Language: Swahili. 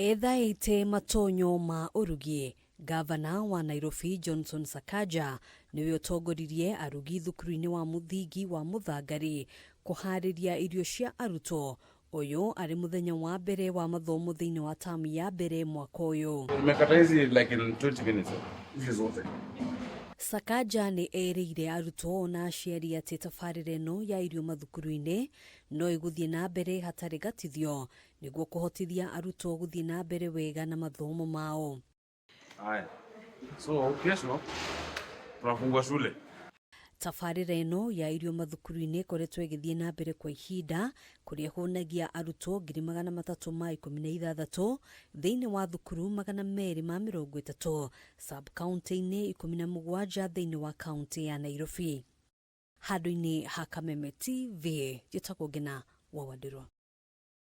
Ethaĩte matonyo ma ũrugi, Gavana wa Nairobi Johnson Sakaja niwe ũtongoririe arugi thukuru-inĩ wa mũthingi wa Mũthangari kũharĩria irio cia arutwo. Ũyũ arĩ mũthenya wa mbere wa mathomo thĩinĩ wa tamu ya mbere mwaka ũyũ. Like in 20 minutes. Sakaja nĩ erĩire arutwo na aciari atĩ tabarĩra ĩno ya irio mathukuru-inĩ no ĩgũthiĩ na mbere hatarĩ gatithio nĩguo kũhotithia arutwo gũthiĩ na mbere wega na mathomo mao. So kesho tunafungua shule. Tabarĩra ĩno ya irio mathukuru-inĩ ĩkoretwo ĩgĩthiĩ na mbere kwa ihinda kũrĩa hũnagia arutwo 316,000 thĩinĩ wa thukuru 230 sub-county-inĩ 17 thĩinĩ wa kaunti ya Nairobi. Handũ-inĩ ha Kameme TV, njĩtagwo Ngina wa Wandĩrwo.